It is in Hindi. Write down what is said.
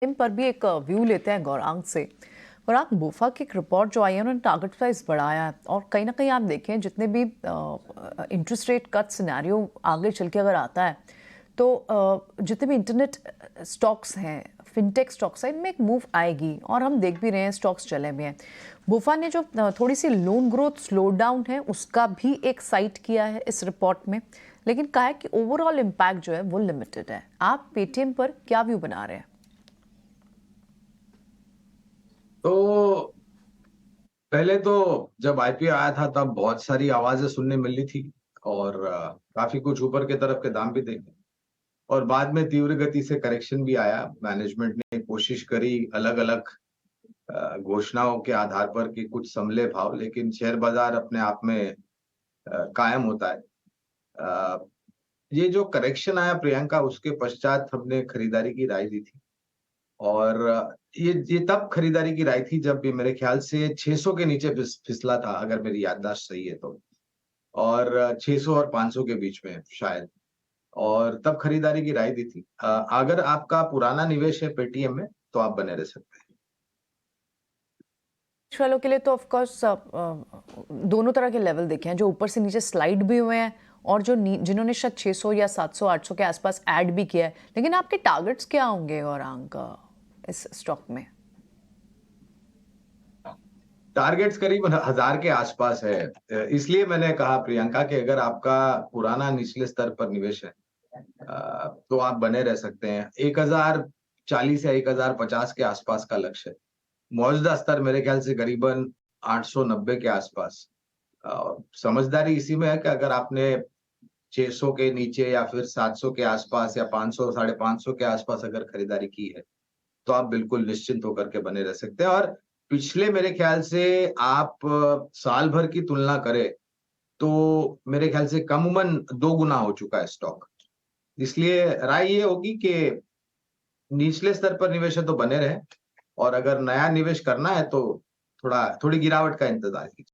इन पर भी एक व्यू लेते हैं गौरांग से। गौरांग, बोफा की एक रिपोर्ट जो आई है उन्होंने टारगेट प्राइस बढ़ाया है और कहीं ना कहीं आप देखें जितने भी इंटरेस्ट रेट कट सिनेरियो आगे चल के अगर आता है तो जितने भी इंटरनेट स्टॉक्स हैं, फिनटेक स्टॉक्स हैं, इनमें एक मूव आएगी और हम देख भी रहे हैं स्टॉक्स चले भी हैं। बोफा ने जो थोड़ी सी लोन ग्रोथ स्लो डाउन है उसका भी एक साइट किया है इस रिपोर्ट में, लेकिन कहा है कि ओवरऑल इम्पैक्ट जो है वो लिमिटेड है। आप पेटीएम पर क्या व्यू बना रहे हैं? तो पहले तो जब आईपीओ आया था तब बहुत सारी आवाजें सुनने मिली थी और काफी कुछ ऊपर के तरफ के दाम भी देखे और बाद में तीव्र गति से करेक्शन भी आया। मैनेजमेंट ने कोशिश करी अलग अलग घोषणाओं के आधार पर कि कुछ संभले भाव, लेकिन शेयर बाजार अपने आप में कायम होता है। अ, ये जो करेक्शन आया प्रियंका, उसके पश्चात हमने खरीदारी की राय दी थी और ये तब खरीदारी की राय थी जब ये मेरे ख्याल से 600 के नीचे फिसला था, अगर मेरी याददाश्त सही है तो। और 600 और 500 के बीच में शायद, और तब खरीदारी की राय दी थी। अगर आपका पुराना निवेश है पेटीएम में तो आप बने रह सकते हैं। वालों के लिए तो ऑफ कोर्स दोनों तरह के लेवल देखे हैं, जो ऊपर से नीचे स्लाइड भी हुए हैं और जो जिन्होंने शायद 600 या 700 800 के आसपास ऐड भी किया है। लेकिन आपके टारगेट्स क्या होंगे गौरांग इस स्टॉक में? टारगेट्स करीब 1000 के आसपास है। इसलिए मैंने कहा प्रियंका कि अगर आपका पुराना निचले स्तर पर निवेश है तो आप बने रह सकते हैं। 1040 या 1050 के आसपास का लक्ष्य है। मौजूदा स्तर मेरे ख्याल से करीबन 890 के आसपास। समझदारी इसी में है कि अगर आपने 600 के नीचे या फिर 700 के आसपास या 500 साढ़े 500 के आसपास अगर खरीदारी की है, तो आप बिल्कुल निश्चिंत होकर के बने रह सकते हैं। और पिछले मेरे ख्याल से आप साल भर की तुलना करें, तो मेरे ख्याल से कमूमन 2 गुना हो चुका है स्टॉक। इसलिए राय ये होगी कि निचले स्तर पर निवेश है तो बने रहें और अगर नया निवेश करना है तो थोड़ी गिरावट का इंतज़ार कीजिए।